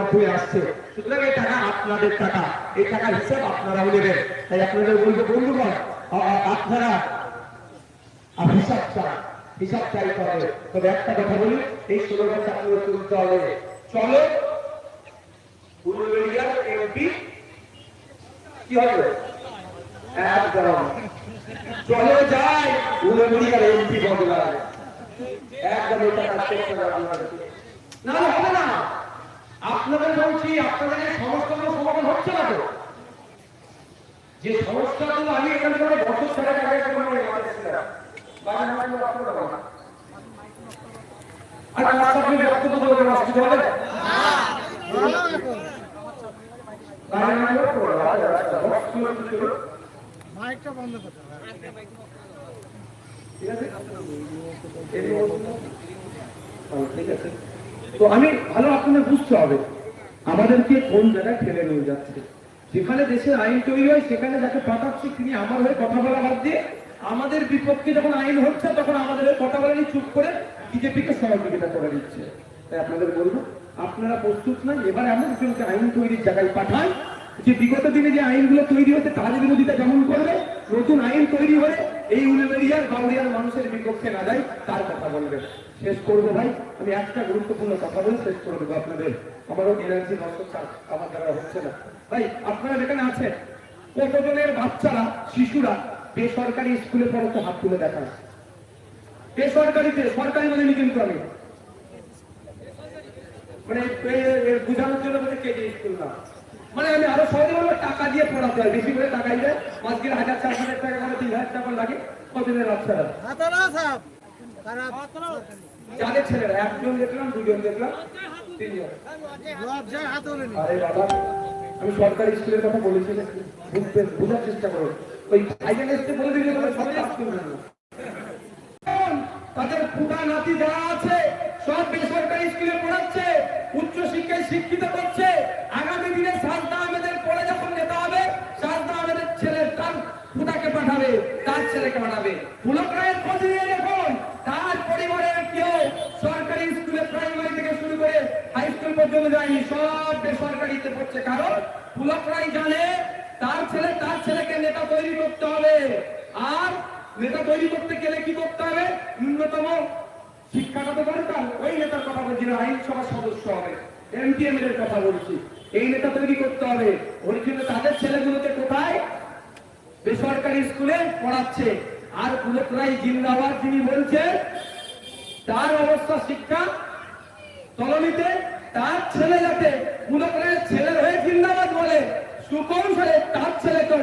মাধ্যমে আসছে, সুতরাং এই টাকা আপনাদের টাকা, এই টাকার হিসাব আপনারাও নেবেন। তাই আপনাদের বলবো বন্ধুগণ, আপনারা হিসাব চাইতে হবে। তবে একটা কথা বলি, এই স্লোগানটা আপনারা তুলতে হবে, চলো উলুবেড়িয়ার এমপি কি হবে, একদম চলে যায় উলুবেড়িয়ার এমপি বদলায়, একদম এটা কাজ করতে হবে। না হবে না, আপনাদের বলছি, আপনাদের সমস্যাগুলো সমাধান হচ্ছে না তো। যে সমস্যাগুলো আমি এখানে বছর ছাড়া মাইকটা বন্ধ করতে হবে। ঠিক আছে, তো আমি ভালো আপনাদের বুঝতে হবে আমাদেরকে কোন জায়গায় ঠেলে নিয়ে যাচ্ছে। যেখানে দেশের আইন তৈরি হয় সেখানে যাকে পাঠাচ্ছে তিনি আমার হয়ে কথা বলা বাদ দিয়ে আমাদের বিপক্ষে যখন আইন হচ্ছে তখন আমাদের কথা বলা নিয়ে চুপ করে বিজেপিকে সহযোগিতা করে দিচ্ছে। তাই আপনাদের বলবো, আপনারা প্রস্তুত নয়, এবার এমন একজনকে আইন তৈরির জায়গায় পাঠান যে বিগত দিনে যে আইনগুলো তৈরি হতে তার বিরোধিতা যেমন করবে, নতুন আইন তৈরি হয়ে এই উলুবেড়িয়ার বাউরিয়ার মানুষের বিপক্ষে না যায় তার কথা বলবে। শেষ করবো ভাই, আমি একটা গুরুত্বপূর্ণ কথা বলে শেষ করে দেবো আপনাদের, আমারও এনার্জি নষ্ট আমার দ্বারা হচ্ছে না। ভাই আপনারা যেখানে আছেন, কতজনের বাচ্চারা শিশুরা বেসরকারি স্কুলে পড়তে হাত তুলে দেখা, বেসরকারিতে, সরকারি মানে কিন্তু আমি মানে বুঝানোর জন্য বলে কেজি স্কুল না, মানে আমি আরো সহজে বলবো টাকা দিয়ে পড়াতে হয়, বেশি করে টাকা দিলে মাসকে 1000-4000 টাকা করে 3000 টাকা লাগে। কতদিনের বাচ্চারা যাদের ছেলেরা, একজন দেখলাম, দুজন দেখলাম, তিনজন। আরে বাবা, আমি সরকারি স্কুলের কথা বলেছি, বোঝার চেষ্টা করো, ওই আইএনএসকে বলে দিলে সব কাজ করবে না। তাদের পুরা নাতি যারা আছে সব বেসরকারি স্কুলে পড়াচ্ছে, উচ্চ শিক্ষায় শিক্ষিত করছে। আগামী দিনে সাজদা আহমেদের পরে যখন নেতা হবে, সাজদা আহমেদের ছেলে তার পুতাকে পাঠাবে, তার ছেলেকে পাঠাবে। পুলক রায়ের খোঁজ নিয়ে দেখুন, তার পরিবারের কেউ সরকারি স্কুলে প্রাইমারি থেকে শুরু করে হাই স্কুল পর্যন্ত যায়নি, সব বেসরকারিতে পড়ছে। কারণ পুলক রায় জানে তার ছেলেকে নেতা তৈরি করতে হবে, আর নেতা তৈরি করতে গেলে কি করতে হবে, ন্যূনতম শিক্ষাটা তো দরকার। ওই নেতার কথা বলছি না, আইনসভার সদস্য হবে, এমপি এর কথা বলছি, এই নেতা তৈরি করতে হবে। ওই জন্য তাদের ছেলেগুলোকে কোথায়, বেসরকারি স্কুলে পড়াচ্ছে। আর পুলক রায় জিন্দাবাদ যিনি বলছে, তার অবস্থা শিক্ষা তলানিতে, তার ছেলে যাতে পুলক রায়ের ছেলের হয়ে জিন্দাবাদ বলে, সুকৌশলে তার ছেলেকে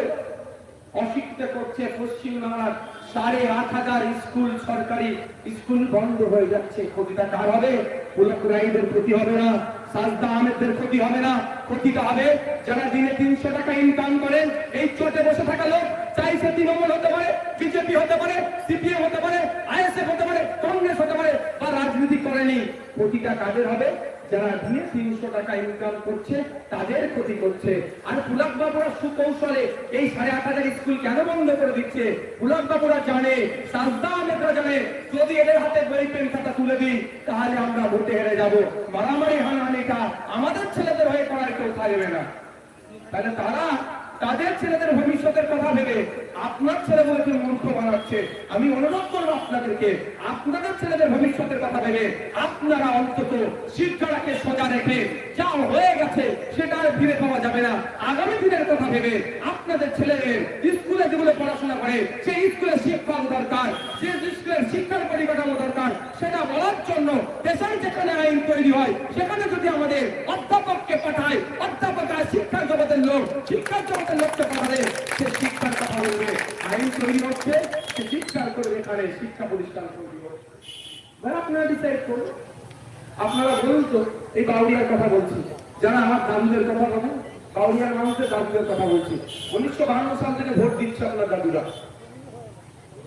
অশিক্ষিত করছে। পশ্চিমবাংলার 8500 স্কুল, সরকারি স্কুল বন্ধ হয়ে যাচ্ছে। ক্ষতিটা কার হবে? পুলক রায়দের ক্ষতি হবে না, সাজদা আহমেদদের ক্ষতি হবে না, ক্ষতিটা হবে যারা দিনে 300 টাকা ইনকাম করেন। এই চোটে বসে থাকা লোক চাইছে তৃণমূল হতে পারে, বিজেপি হতে পারে, সিপিএম হতে পারে, আইএসএফ হতে পারে, কংগ্রেস হতে পারে, বা রাজনীতি করেনি। ক্ষতিটা কাদের হবে? যারা দিনে 300 টাকা ইনকাম করছে তাদের ক্ষতি করছে। আর পুলক বাবুরা সুকৌশলে এই 8500 স্কুল কেন বন্ধ করে দিচ্ছে? পুলক বাবুরা জানে, সাজদা আহমেদরা জানে, যদি এদের হাতে বই পেন খাতা তুলে দিই তাহলে আমরা ভোটে হেরে যাব। মারামারি হানাহানিটা আমাদের ছেলেদের হয়ে করার কেউ থাকবে না। তাহলে তারা তাদের ছেলেদের ভবিষ্যতের কথা ভেবে আপনার ছেলেগুলোকে মূর্খ বানাচ্ছে। আমি অনুরোধ করবো আপনাদেরকে, আপনাদের ছেলেদের ভবিষ্যতের কথা ভেবে আপনারা অন্তত শিক্ষাটাকে সোজা রেখে, যা হয়ে গেছে সেটা আর ফিরে পাওয়া যাবে না। আগামী দিনের কথা ভেবে আপনাদের ছেলেদের স্কুলে যেগুলো পড়াশোনা করে সেই স্কুলের শিক্ষক দরকার, যে স্কুলের শিক্ষার পরিকাঠামো দরকার সেটা বলার জন্য দেশের যেখানে আইন তৈরি হয় সেখানে যদি আমাদের অধ্যাপককে পাঠায়, অধ্যাপকরা শিক্ষার জগতের লোক, শিক্ষার জগতের লোককে পাঠাবে, সে শিক্ষার কথা বলবে। আইন তৈরি হচ্ছে, সে শিক্ষার করবে, এখানে শিক্ষা প্রতিষ্ঠান তৈরি হচ্ছে। আপনারা ডিসাইড করুন। আপনারা বলুন তো, এই বাউরিয়ার কথা বলছি, যারা আমার দাদুদের কথা বলেন, বাউরিয়ার মানুষের দাদুদের কথা বলছি। 1952 সাল থেকে ভোট দিচ্ছে আপনার দাদুরা।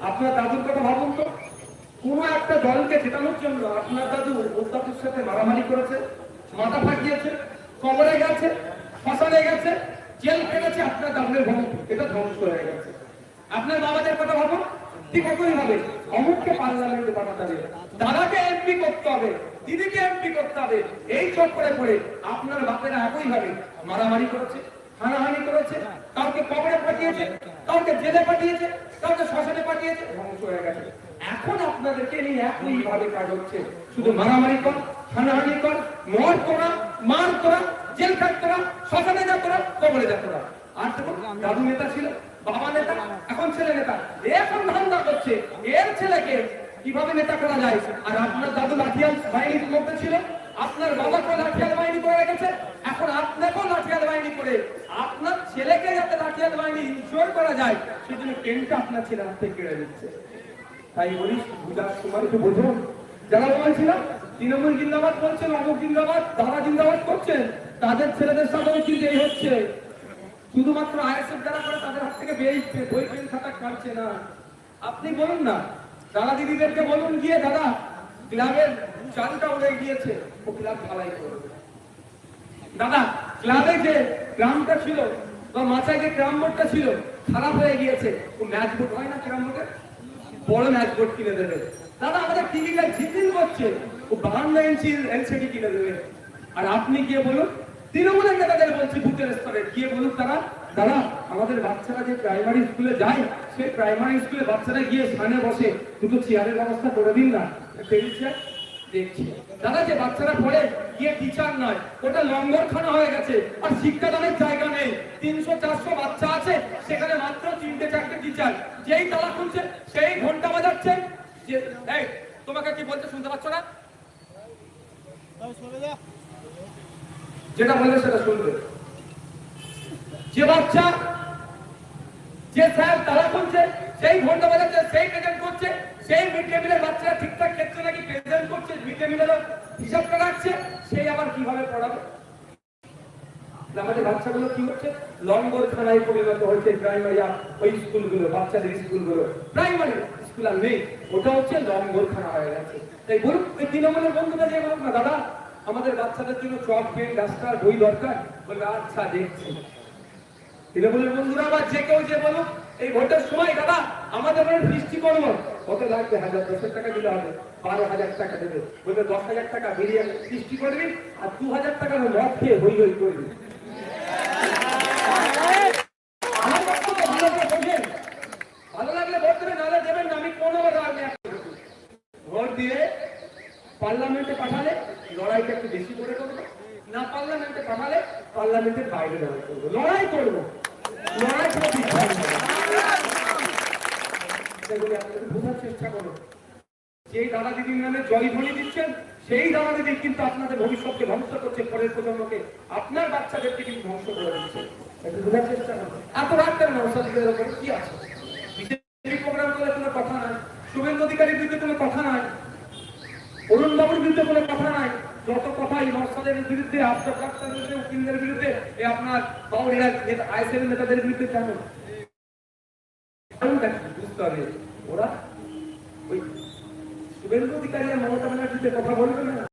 আপনার দাদুর কথা ভাবুন তো, কোন একটা দলকে জেতানোর জন্য আপনার দাদু দাদুর সাথে মারামারি করেছে, মাথা ফাটিয়েছে, কবরে গেছে, ফসলে গেছে, জেল কেটেছে, আপনার দাদুদের ভোট এটা ধ্বংস হয়ে গেছে। আপনার বাবাদের কথা ভাবুন, ঠিক একই ভাবে অমুককে পার্লামেন্টে পাঠাতে হবে, দাদাকে এমপি করতে হবে, দিদিকে এমপি করতে হবে, এই চক্করে পড়ে আপনার বাপেরা একই ভাবে মারামারি করেছে, হানাহানি করেছে, কাউকে কবরে পাঠিয়েছে, কাউকে জেলে পাঠিয়েছে, কাউকে শ্মশানে পাঠিয়েছে, ধ্বংস হয়ে গেছে। এখন আপনাদেরকে নিয়ে একই ভাবে কাজ হচ্ছে, শুধু মারামারি কর, হানাহানি কর, মর তোরা, মার তোরা, জেল খাট তোরা, শ্মশানে যা তোরা, কবরে যা তোরা। আর দেখুন দাদু নেতা ছিল, বাবা নেতা, এখন ছেলে নেতা, এখন ধান্দা করছে এর ছেলেকে কিভাবে নেতা করা যায়। আর আপনার দাদু লাঠিয়াল বাহিনীর মধ্যে ছিল, আপনার বাবাকে লাঠিয়াল বাহিনী করে রেখেছে, এখন আপনাকেও লাঠিয়াল বাহিনী করে আপনার ছেলেকে যাতে লাঠিয়াল বাহিনী ইনশোর করা যায় সেজন্য ট্রেনটা আপনার ছেলে হাত থেকে কেড়ে দিচ্ছে। তাই বলিস বুঝার সময় একটু বুঝুন, যারা বলছিলাম তৃণমূল জিন্দাবাদ বলছেন, অমুক জিন্দাবাদ, দাদা জিন্দাবাদ করছেন, তাদের ছেলেদের সাথেও কিন্তু এই হচ্ছে। শুধুমাত্র আইএসএফ যারা করে তাদের হাত থেকে বই পেন খাতা কাটছে না। আপনি বলুন না, দাদা দিদিদেরকে বলুন গিয়ে, দাদা ক্লাবের চালটা উড়ে গিয়েছে, ও ক্লাব ঢালাই করবে। দাদা ক্লাবে যে গ্রামটা ছিল বা মাথায় যে গ্রাম বোর্ডটা ছিল খারাপ হয়ে গিয়েছে, ও ম্যাচ বোর্ড হয় না গ্রাম বোর্ডে, বড় ম্যাচ বোর্ড কিনে দেবে। দাদা আমাদের টিভিটা ঝিঝিল করছে, ও 52 ইঞ্চি এলসিডি কিনে দেবে। আর আপনি গিয়ে বলুন তৃণমূলের নেতাদের বলছি বুথের স্তরে গিয়ে বলুন, তারা দাদা আমাদের বাচ্চারা যে প্রাইমারি স্কুলে যায়, সেই প্রাইমারি স্কুলে বাচ্চারা গিয়ে সামনে বসে দুটো চেয়ারের ব্যবস্থা করে দিন না, টেবিল চেয়ার দেখছি। দাদা যে বাচ্চারা পড়ে গিয়ে টিচার নয়, ওটা লঙ্গরখানা হয়ে গেছে, আর শিক্ষাদানের জায়গা নেই। 300-400 বাচ্চা আছে, সেখানে মাত্র 3-4টে টিচার, যেই তালা খুলছে সেই ঘন্টা বাজাচ্ছে। এই তোমাকে কি বলতে শুনতে পাচ্ছ না? যেটা বলবে সেটা শুনবে। যে বাচ্চা, যে স্যার তালা খুলছে, সেই ঘন্টা বাজাচ্ছে, সেই প্রেজেন্ট করছে, সেই মিড ডে মিলের বাচ্চারা ঠিকঠাক ক্ষেত্রে নাকি প্রেজেন্ট করছে, মিড ডে মিলেরও হিসাবটা রাখছে, সেই আবার কিভাবে পড়াবে? আমাদের বাচ্চাগুলো কি হচ্ছে, লঙ্গরখানায় পরিণত হয়েছে। প্রাইমারি ওই স্কুলগুলো, বাচ্চাদের স্কুলগুলো, প্রাইমারি স্কুল আর নেই, ওটা হচ্ছে লঙ্গরখানা হয়ে গেছে। তাই বলুন এই তৃণমূলের বন্ধুরা যে বলুন না, দাদা আমাদের বাচ্চাদের জন্য চক, পেন, ডাস্টার, বই দরকার, বলবে আচ্ছা দেখছি। তৃণমূলের বন্ধুরা বা যে কেউ যে বলুক এই ভোটের সময়, দাদা আমাদের বৃষ্টি করবো, কত লাগবে? 1000-10 টাকা দিলে হবে, 12,000 টাকা দেবে, বলবে 10,000 টাকা বিরিয়ানি সৃষ্টি করবি, আর 2,000 টাকার মদ খেয়ে হই হই করবি। ভালো লাগলে ভোট দেবেন, নাহলে দেবেন না, আমি কোনো ভোট দিয়ে পার্লামেন্টে পাঠালে লড়াইটা একটু বেশি করে করবো, না পার্লামেন্টে পাঠালে পার্লামেন্টের বাইরে লড়াই করবো, লড়াই করবো, লড়াই করে বোঝার চেষ্টা করো। যেই দাদা দিদির নামে জয়ধ্বনি দিচ্ছেন, সেই দাদা দিদি কিন্তু আপনাদের ভবিষ্যৎকে ধ্বংস করছে, পরের প্রজন্মকে, আপনার বাচ্চাদেরকে কিন্তু ধ্বংস করে দিচ্ছে। বোঝার চেষ্টা করো। এত রাত কেন নওশাদদের উপরে কি আছে? বিজেপি প্রোগ্রাম করে কোনো কথা নাই, শুভেন্দু অধিকারীর বিরুদ্ধে কোনো কথা নাই, অরুণ বাবুর বিরুদ্ধে কোনো কথা নাই, যত কথাই নওশাদের বিরুদ্ধে, আফতাব ডাক্তারের বিরুদ্ধে, উকিলদের বিরুদ্ধে, আপনার বাউরিয়া আইএসএল নেতাদের বিরুদ্ধে কেন? বুঝতে হবে ওরা ওই শুভেন্দু অধিকারী আর মমতা ব্যানার্জিতে কথা বলবে না।